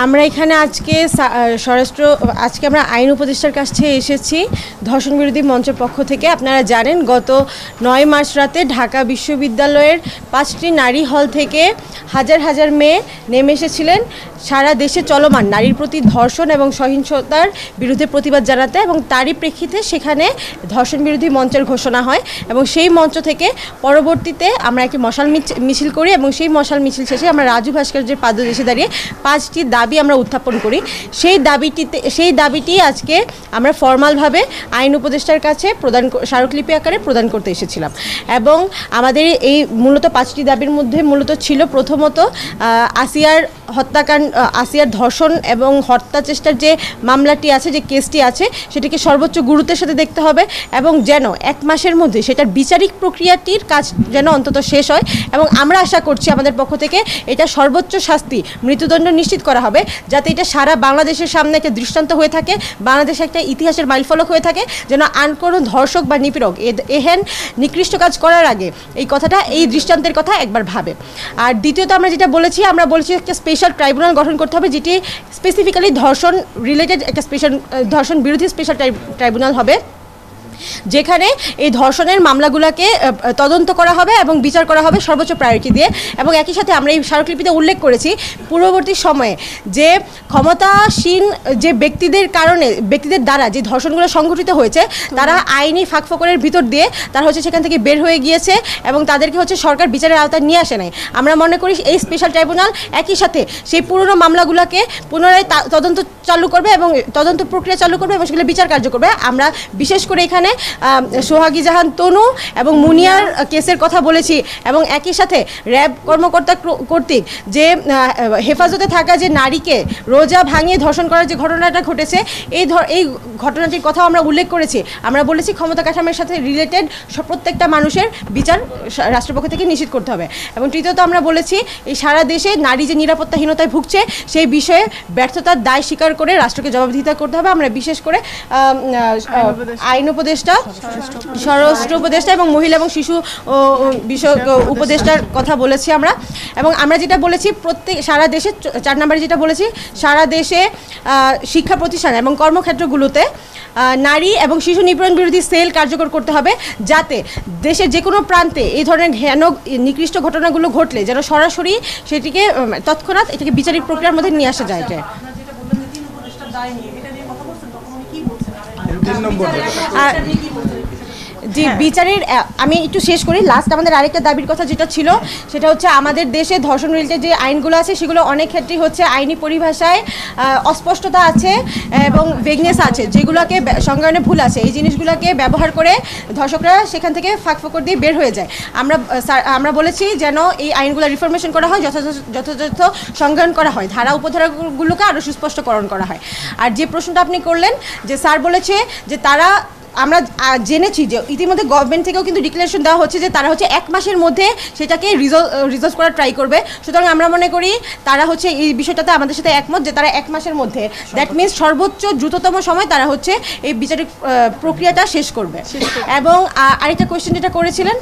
আমরা এখানে আজকে আজকে আমরা আইন উপদেষ্টার কাছে এসেছি ধর্ষণ বিরোধী মঞ্চের পক্ষ থেকে। আপনারা জানেন গত 9 মার্চ রাতে ঢাকা বিশ্ববিদ্যালয়ের 5টি নারী হল থেকে হাজার হাজার মেয়ে নেমে এসেছিলেন সারা দেশে চলমান নারীর প্রতি ধর্ষণ এবং সহিংসতার বিরুদ্ধে প্রতিবাদ জানাতে, এবং তারই প্রেক্ষিতে সেখানে ধর্ষণ বিরোধী মঞ্চের ঘোষণা হয় এবং সেই মঞ্চ থেকে পরবর্তীতে আমরা একটি মশাল মিছিল করি এবং সেই মশাল মিছিল শেষে আমরা রাজু ভাস্কর্যের পাদদেশে দাঁড়িয়ে 5টি দাবি আমরা উত্থাপন করি। সেই দাবিটি আজকে আমরা ফর্মালভাবে আইন উপদেষ্টার কাছে স্মারকলিপি আকারে প্রদান করতে এসেছিলাম। এবং আমাদের এই মূলত 5টি দাবির মধ্যে মূলত ছিল প্রথমত আসিয়ার ধর্ষণ এবং হত্যা চেষ্টার যে মামলাটি আছে, যে কেসটি আছে, সেটিকে সর্বোচ্চ গুরুত্বের সাথে দেখতে হবে এবং যেন 1 মাসের মধ্যে সেটার বিচারিক প্রক্রিয়াটির কাজ যেন অন্তত শেষ হয়। এবং আমরা আশা করছি আমাদের পক্ষ থেকে এটা সর্বোচ্চ শাস্তি মৃত্যুদণ্ড নিশ্চিত করা হবে, যাতে এটা সারা বাংলাদেশের সামনে একটা দৃষ্টান্ত হয়ে থাকে, বাংলাদেশে একটা ইতিহাসের মাইলফলক হয়ে থাকে, যেন কোনো ধর্ষক বা নিপীড়ক এহেন নিকৃষ্ট কাজ করার আগে এই দৃষ্টান্তের কথা একবার ভাবে। আর দ্বিতীয়ত আমরা যেটা বলেছি, আমরা বলেছি একটা স্পেশাল ট্রাইব্যুনাল গঠন করতে হবে, যেটি স্পেসিফিক্যালি ধর্ষণ রিলেটেড একটা ধর্ষণ বিরোধী স্পেশাল ট্রাইব্যুনাল হবে, যেখানে এই ধর্ষণের মামলাগুলোকে তদন্ত করা হবে এবং বিচার করা হবে সর্বোচ্চ প্রায়োরিটি দিয়ে। এবং একই সাথে আমরা এই স্মারকলিপিতে উল্লেখ করেছি পূর্ববর্তী সময়ে যে ক্ষমতাসীন যে ব্যক্তিদের দ্বারা যে ধর্ষণগুলো সংঘটিত হয়েছে, তারা আইনি ফাঁকফোকরের ভিতর দিয়ে তারা সেখান থেকে বের হয়ে গিয়েছে এবং তাদেরকে সরকার বিচারের আওতায় নিয়ে আসে নাই। আমরা মনে করি এই স্পেশাল ট্রাইব্যুনাল একই সাথে সেই পুরনো মামলাগুলোকে পুনরায় তদন্ত চালু করবে এবং তদন্ত প্রক্রিয়া চালু করবে এবং সেগুলো বিচার কার্য করবে। আমরা বিশেষ করে এখানে সোহাগী জাহান তনু এবং মুনিয়ার কেসের কথা বলেছি এবং একই সাথে র্যাব কর্মকর্তা কর্তৃক যে হেফাজতে থাকা যে নারীকে রোজা ভাঙিয়ে ধর্ষণ করার যে ঘটনাটা ঘটেছে, এই ঘটনাটির কথাও আমরা উল্লেখ করেছি। আমরা বলেছি ক্ষমতা কাঠামোর সাথে রিলেটেড প্রত্যেকটা মানুষের বিচার রাষ্ট্রপক্ষ থেকে নিশ্চিত করতে হবে। এবং তৃতীয়ত আমরা বলেছি এই সারা দেশে নারী যে নিরাপত্তাহীনতায় ভুগছে, সেই বিষয়ে ব্যর্থতার দায় স্বীকার করে রাষ্ট্রকে জবাবদিহিতা করতে হবে। আমরা বিশেষ করে আইন উপদেষ্টা, স্বরাষ্ট্র উপদেষ্টা এবং মহিলা এবং শিশু বিষয়ক উপদেষ্টার কথা বলেছি আমরা। এবং আমরা যেটা বলেছি সারা দেশে 4 নম্বরে যেটা বলেছি, সারা দেশে শিক্ষা প্রতিষ্ঠান এবং কর্মক্ষেত্রগুলোতে নারী এবং শিশু নিপীড়ন বিরোধী সেল কার্যকর করতে হবে, যাতে দেশের যে কোনো প্রান্তে এই ধরনের নিকৃষ্ট ঘটনাগুলো ঘটলে যেন সরাসরি সেটিকে তৎক্ষণাৎ এটাকে বিচারিক প্রক্রিয়ার মধ্যে নিয়ে আসা যায়। জি, বিচারের আমি একটু শেষ করি। লাস্ট আমাদের আরেকটা দাবির কথা যেটা ছিল, সেটা আমাদের দেশে ধর্ষণ রিলেটেড যে আইনগুলো আছে, সেগুলো অনেক ক্ষেত্রেই আইনি পরিভাষায় অস্পষ্টতা আছে এবং ভেগনেস আছে, যেগুলোকে সংজ্ঞায়নে ভুল আছে। এই জিনিসগুলোকে ব্যবহার করে ধর্ষকরা সেখান থেকে ফাঁকফোকর দিয়ে বের হয়ে যায়। আমরা বলেছি যেন এই আইনগুলো রিফরমেশন করা হয়, যথাযথ সংজ্ঞায়ন করা হয়, ধারা উপধারাগুলোকে আরও সুস্পষ্টকরণ করা হয়। আর যে প্রশ্নটা আপনি করলেন, যে স্যার বলেছে যে আমরা জেনেছি যে ইতিমধ্যে গভর্নমেন্ট থেকেও কিন্তু ডিক্লারেশন দেওয়া হচ্ছে যে তারা 1 মাসের মধ্যে সেটাকে রিজলভ করার ট্রাই করবে। সুতরাং আমরা মনে করি তারা এই বিষয়টাতে আমাদের সাথে একমত যে তারা 1 মাসের মধ্যে, দ্যাট মিনস সর্বোচ্চ দ্রুততম সময় তারা এই বিচারিক প্রক্রিয়াটা শেষ করবে। এবং আরেকটা কোয়েশ্চেন যেটা করেছিলেন,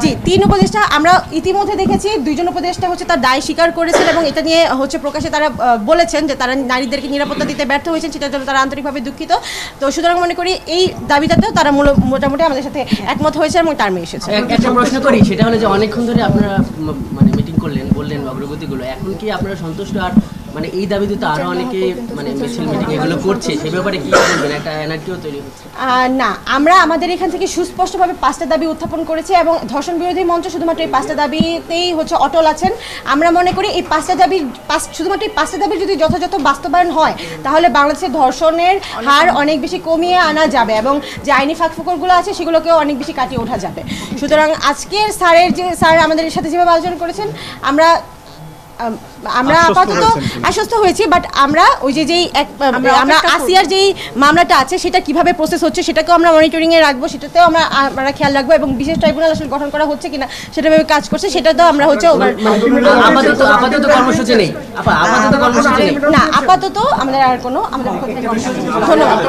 জি, 3 উপদেষ্টা আমরা ইতিমধ্যে দেখেছি 2 জন উপদেষ্টা তার দায় স্বীকার করেছেন এবং এটা নিয়ে প্রকাশে তারা বলেছেন যে তারা নারীদেরকে নিরাপত্তা দিতে ব্যর্থ হয়েছেন, সেটার জন্য তারা আন্তরিকভাবে দুঃখিত। তো সুতরাং মনে করি এই দাবিটাতেও তারা মোটামুটি আমাদের সাথে একমত হয়েছে এবং টার্মে এসেছে। একটা প্রশ্ন করি, সেটা হলো যে অনেকক্ষণ ধরে আপনারা মিটিং বললেন অগ্রগতিগুলো, এখন কি আপনারা সন্তুষ্ট? আর এই দাবিতে তো আরো অনেকে মিছিল মিটিং এগুলো করছে, সে ব্যাপারে কি বলবেন? একটা এনার্জিও তৈরি হচ্ছে না? আমরা আমাদের এখান থেকে সুস্পষ্টভাবে 5টা দাবি উত্থাপন করেছি এবং ধর্ষণ বিরোধী মঞ্চ শুধুমাত্র এই 5টা দাবিতেই অটল আছেন। আমরা মনে করি এই 5টা দাবি শুধুমাত্র এই 5টা দাবির যদি যথাযথ বাস্তবায়ন হয়, তাহলে বাংলাদেশের ধর্ষণের হার অনেক বেশি কমিয়ে আনা যাবে এবং যে আইনি ফাঁকফোকরগুলো আছে সেগুলোকেও অনেক বেশি কাটিয়ে ওঠা যাবে। সুতরাং আজকের স্যার আমাদের সাথে যেভাবে আলোচনা করেছেন, আমরা আপাতত আশ্বস্ত হয়েছি। বাট আমরা আমরা আসিয়ার যেই মামলাটা আছে সেটা কিভাবে প্রসেস হচ্ছে সেটাকেও আমরা মনিটরিংয়ে রাখবো, সেটাতেও আমরা খেয়াল রাখবো এবং বিশেষ ট্রাইব্যুনাল আসলে গঠন করা হচ্ছে কিনা সেটাভাবে কাজ করছে, সেটাতেও আমরা আপাতত কর্মসূচি নেই না, আপাতত আমাদের আর কোনো ধন্যবাদ।